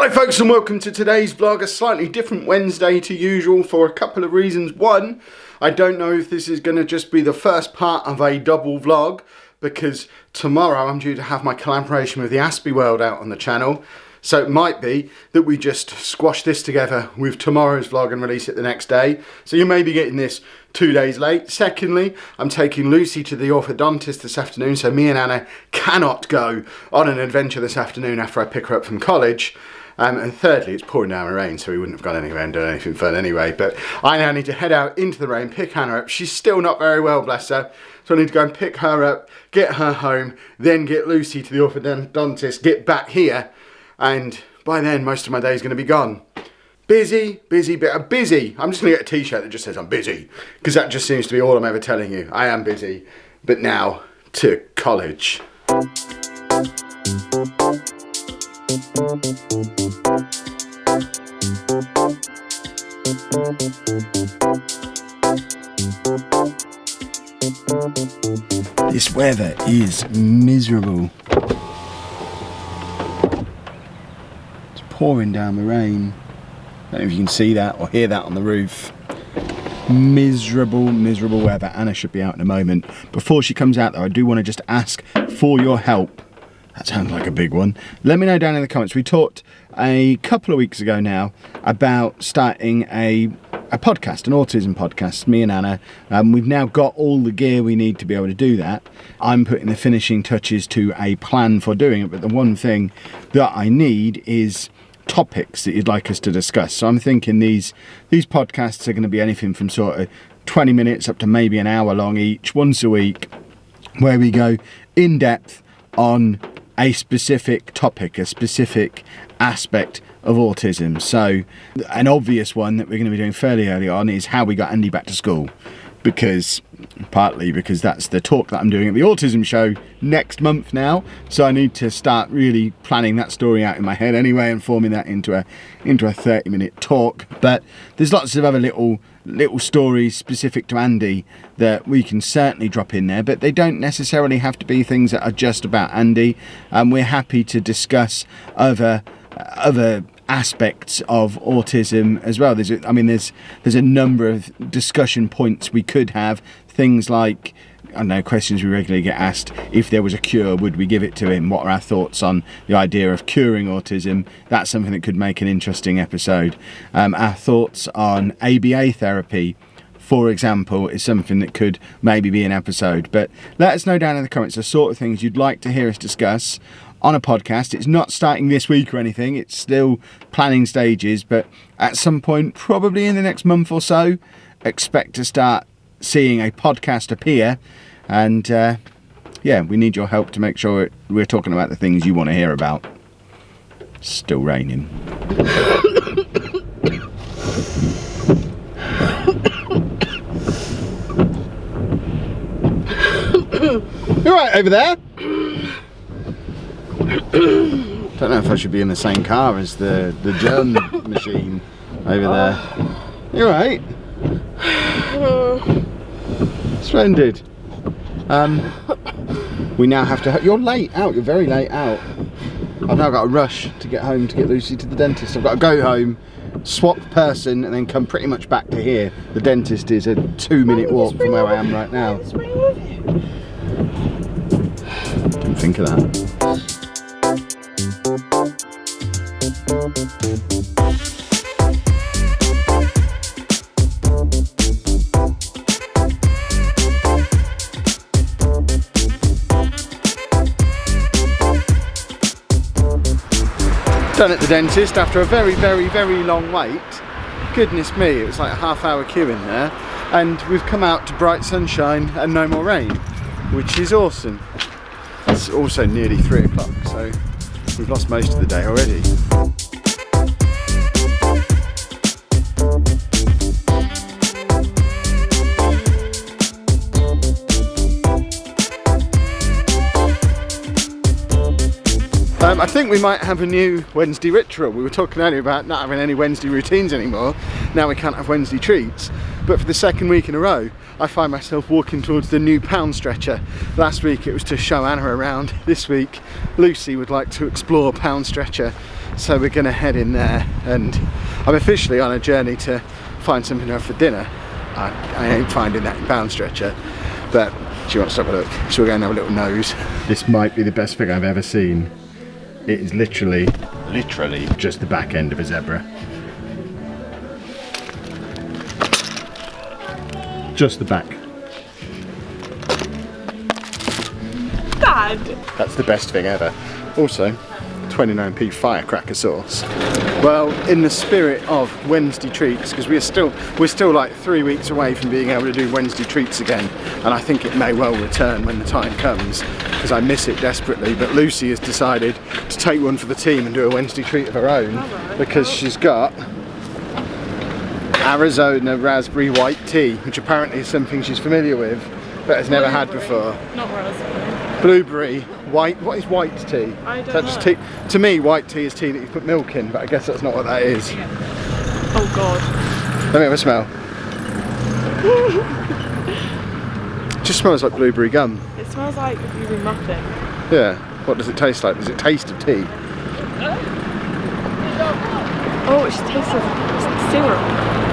Hi folks, and welcome to today's vlog, a slightly different Wednesday to usual for a couple of reasons. One, I don't know if this is going to just be the first part of a double vlog, because tomorrow I'm due to have my collaboration with the Aspie World out on the channel. So it might be that we just squash this together with tomorrow's vlog and release it the next day. So you may be getting this 2 days late. Secondly, I'm taking Lucy to the orthodontist this afternoon, so me and Anna cannot go on an adventure this afternoon after I pick her up from college. And thirdly, it's pouring down with rain, so we wouldn't have gone anywhere and done anything fun anyway. But I now need to head out into the rain, pick Hannah up. She's still not very well, bless her. So I need to go and pick her up, get her home, then get Lucy to the orthodontist, get back here. And by then, most of my day is going to be gone. Busy. I'm just going to get a t-shirt that just says I'm busy, because that just seems to be all I'm ever telling you. I am busy, but now to college. This weather is miserable. It's pouring down the rain. I don't know if you can see that or hear that on the roof. Miserable weather. Anna should be out in a moment. Before she comes out though, I do want to just ask for your help. That sounds like a big one. Let me know down in the comments. We talked a couple of weeks ago now about starting a podcast, an autism podcast, me and Anna. We've now got all the gear we need to be able to do that. I'm putting the finishing touches to a plan for doing it, but the one thing that I need is topics that you'd like us to discuss. So I'm thinking these podcasts are going to be anything from sort of 20 minutes up to maybe an hour long each, once a week, where we go in depth on a specific topic, a specific aspect of autism. So an obvious one that we're going to be doing fairly early on is how we got Andy back to school, partly because that's the talk that I'm doing at the autism show next month now, so I need to start really planning that story out in my head anyway and forming that into a 30-minute talk. But there's lots of other little stories specific to Andy that we can certainly drop in there, but they don't necessarily have to be things that are just about Andy. We're happy to discuss other aspects of autism as well. There's a number of discussion points we could have. Things like, I don't know, questions we regularly get asked: if there was a cure, would we give it to him? What are our thoughts on the idea of curing autism? That's something that could make an interesting episode. Our thoughts on ABA therapy, for example, is something that could maybe be an episode. But let us know down in the comments the sort of things you'd like to hear us discuss on a podcast. It's not starting this week or anything, it's still planning stages, but at some point, probably in the next month or so, expect to start seeing a podcast appear. And yeah, we need your help to make sure we're talking about the things you want to hear about. It's still raining. You alright over there? Don't know if I should be in the same car as the germ machine over there. You alright? Splendid. We now have to... You're late out. You're very late out. I've now got to rush to get home to get Lucy to the dentist. I've got to go home, swap person, and then come pretty much back to here. The dentist is a 2-minute walk from where I am right now. Didn't think of that. Done at the dentist after a very long wait. Goodness me, it was like a half-hour queue in there, and we've come out to bright sunshine and no more rain, which is awesome. It's also nearly 3 o'clock, so we've lost most of the day already. I think we might have a new Wednesday ritual. We were talking earlier about not having any Wednesday routines anymore. Now we can't have Wednesday treats. But for the second week in a row, I find myself walking towards the new PoundStretcher. Last week it was to show Anna around. This week, Lucy would like to explore PoundStretcher. So we're gonna head in there, and I'm officially on a journey to find something to have for dinner. I ain't finding that in PoundStretcher, but she wants to have a look, so we're going to have a little nose. This might be the best thing I've ever seen. It is literally just the back end of a zebra. Just the back. Dad! That's the best thing ever. Also, 29p firecracker sauce. Well, in the spirit of Wednesday treats, because we're still like 3 weeks away from being able to do Wednesday treats again, and I think it may well return when the time comes, because I miss it desperately. But Lucy has decided to take one for the team and do a Wednesday treat of her own, because she's got Arizona raspberry white tea, which apparently is something she's familiar with but has never had before. Not raspberry. Blueberry, white. What is white tea? I don't know. Just tea? To me, white tea is tea that you put milk in, but I guess that's not what that is. Yeah. Oh God. Let me have a smell. It just smells like blueberry gum. It smells like a blueberry muffin. Yeah. What does it taste like? Does it taste of tea? Oh, it tastes like syrup.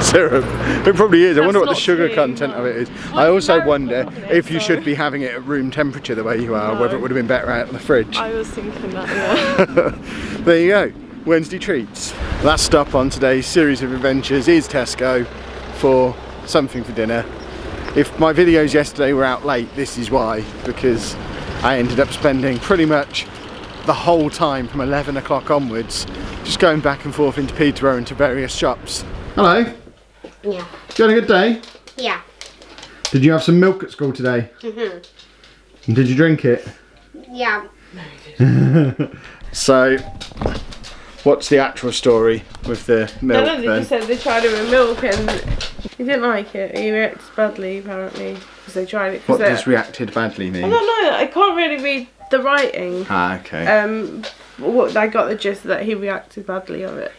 Syrup. It probably is. I wonder what the not sugar tea, content no. of it is. I also wonder if you so. should be having it at room temperature the way you are, No. whether it would have been better out in the fridge. I was thinking that, yeah. There you go. Wednesday treats. Last stop on today's series of adventures is Tesco for something for dinner. If my videos yesterday were out late, this is why, because I ended up spending pretty much the whole time from 11 o'clock onwards just going back and forth into Peterborough and to various shops. Hello. Yeah. You had a good day? Yeah. Did you have some milk at school today? Mhm. And did you drink it? Yeah. So, what's the actual story with the milk No, they then? just said they tried it with milk and he didn't like it. He reacted badly apparently because they tried it. What does reacted badly mean? I don't know. I can't really read the writing. Ah, okay. What I got the gist that he reacted badly of it.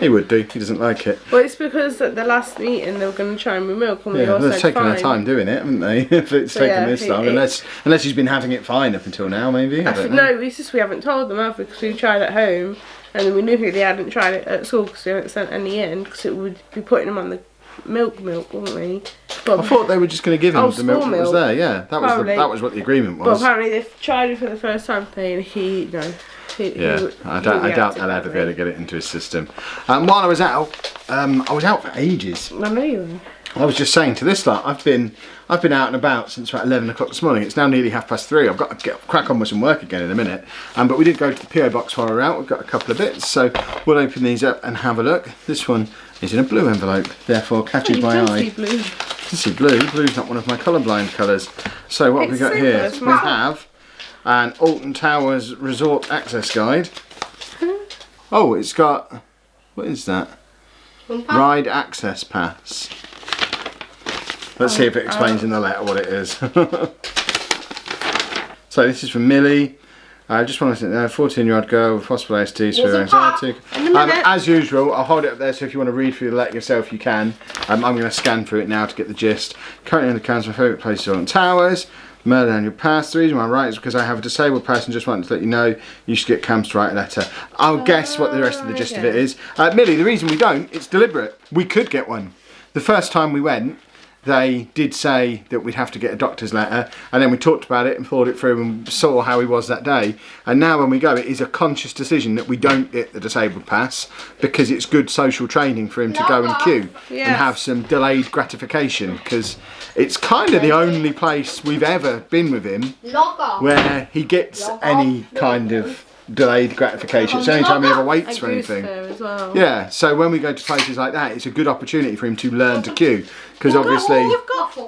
He would do. He doesn't like it. Well, it's because at the last meeting they were going to try and with milk and we Yeah, all they've said taken fine. their time doing it, haven't they? If it's So, taken yeah, this long, unless he's been having it fine up until now, maybe. I don't know. No, it's just we haven't told them, have we? Because we tried at home and then we knew they hadn't tried it at school because we hadn't sent any in because it would be putting them on the milk, wouldn't we? But I thought they were just going to give him the milk school that was milk. there. Yeah, that was what the agreement But was. apparently they've tried it for the first time today and Yeah, I doubt they'll ever be able to get it into his system. While I was out for ages. I know you were. I was just saying to this lot, I've been out and about since about 11 o'clock this morning. It's now nearly 3:30. I've got to crack on with some work again in a minute. But we did go to the PO box while we were out. We've got a couple of bits, so we'll open these up and have a look. This one is in a blue envelope, therefore catches my eye. You blue. I see blue. Blue's not one of my colourblind colours. So what have we got super here? smart. We have an Alton Towers Resort Access Guide. Oh, it's got, what is that? Ride Access Pass. Let's see if it explains in the letter what it is. So this is from Millie. I just want to say, 14-year-old girl with possible STs for anxiety. As usual, I'll hold it up there so if you want to read through the letter yourself, you can. I'm going to scan through it now to get the gist. Currently in the council, my favourite place is Alton Towers. Murder on your pass. The reason why I write is because I have a disabled person. Just wanted to let you know you should get CAMS to write a letter. I'll guess what the rest of the gist of it is. Millie, the reason we don't, it's deliberate. We could get one. The first time we went, they did say that we'd have to get a doctor's letter, and then we talked about it and thought it through and saw how he was that day. And now when we go, it is a conscious decision that we don't get the disabled pass because it's good social training for him to go and queue and have some delayed gratification, because it's kind of the only place we've ever been with him where he gets any kind of delayed gratification. It's the only time he ever waits for anything. As well. Yeah, so when we go to places like that, it's a good opportunity for him to learn to queue, because obviously,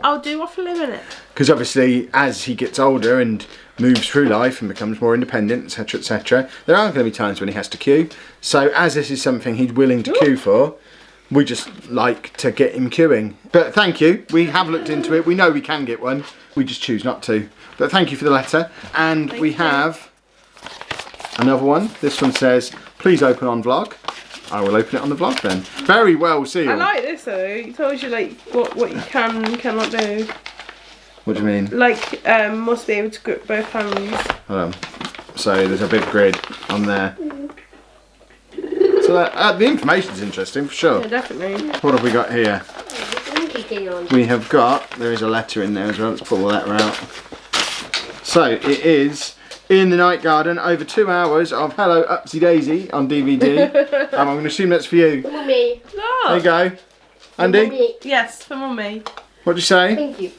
I'll do waffle in a minute. because obviously as he gets older and moves through life and becomes more independent, etc., there are going to be times when he has to queue. So as this is something he's willing to queue for, we just like to get him queuing. But thank you, we have looked into it, we know we can get one, we just choose not to. But thank you for the letter. And we have another one. This one says, please open on vlog. I will open it on the vlog then. Very well sealed. I like this though. It tells you like what you can and cannot do. What do you mean? Like must be able to grip both hands. Hold on. So there's a big grid on there. So that, the information's interesting for sure. Yeah, definitely. What have we got here? On. We have got, there is a letter in there as well. Let's pull the letter out. So it is In the Night Garden, over 2 hours of Hello Upsy Daisy on DVD. I'm going to assume that's for you. Mummy. There you go. Andy, Mummy. Yes, for Mummy. what'd you say? Thank you.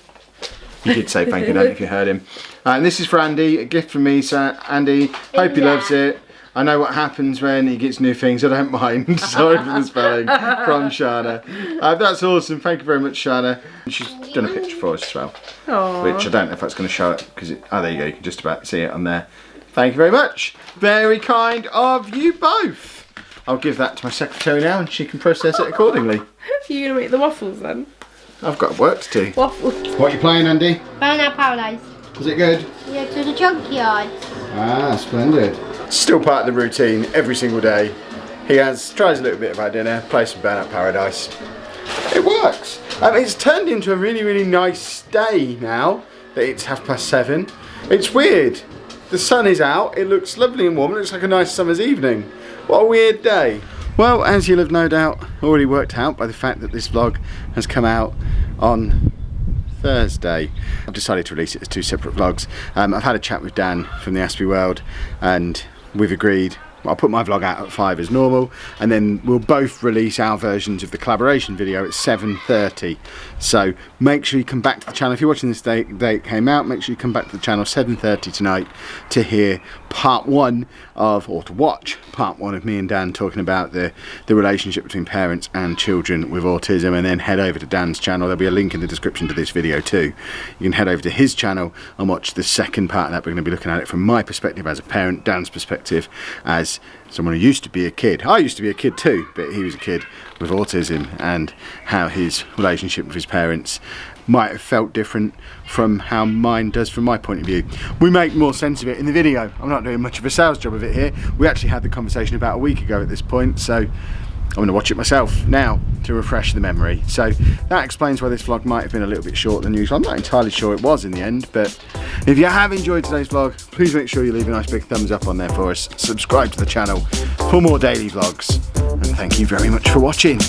You did say thank you, don't you, if you heard him. And this is for Andy, a gift from me, so Andy, hope he loves it. I know what happens when he gets new things, I don't mind. Sorry for the spelling, from Shana. That's awesome, thank you very much, Shana. She's done a picture for us as well, Aww. which I don't know if that's going to show it, because oh, there you go, you can just about see it on there. Thank you very much. Very kind of you both. I'll give that to my secretary now and she can process it accordingly. You gonna make the waffles then? I've got work to do. Waffles. What are you playing, Andy? Banana Paradise. Was it good? Yeah, to the junkyard. Ah, splendid. Still part of the routine every single day. He tries a little bit of our dinner, plays some Burnout Paradise. It works. It's turned into a really, really nice day now that it's 7:30. It's weird. The sun is out, it looks lovely and warm, it looks like a nice summer's evening. What a weird day. Well, as you'll have no doubt already worked out by the fact that this vlog has come out on Thursday. I've decided to release it as 2 separate vlogs. I've had a chat with Dan from the Aspie World and we've agreed I'll put my vlog out at 5 as normal and then we'll both release our versions of the collaboration video at 7:30. So make sure you come back to the channel. If you're watching this day it came out, make sure you come back to the channel 7:30 tonight to hear part 1 of, or to watch part 1 of me and Dan talking about the relationship between parents and children with autism, and then head over to Dan's channel. There'll be a link in the description to this video too. You can head over to his channel and watch the second part of that. We're going to be looking at it from my perspective as a parent, Dan's perspective as someone who used to be a kid. I used to be a kid too, but he was a kid with autism, and how his relationship with his parents might have felt different from how mine does from my point of view. We make more sense of it in the video. I'm not doing much of a sales job of it here. We actually had the conversation about a week ago at this point, so I'm going to watch it myself now to refresh the memory. So that explains why this vlog might have been a little bit shorter than usual. I'm not entirely sure it was in the end, but if you have enjoyed today's vlog, please make sure you leave a nice big thumbs up on there for us. Subscribe to the channel for more daily vlogs, and thank you very much for watching.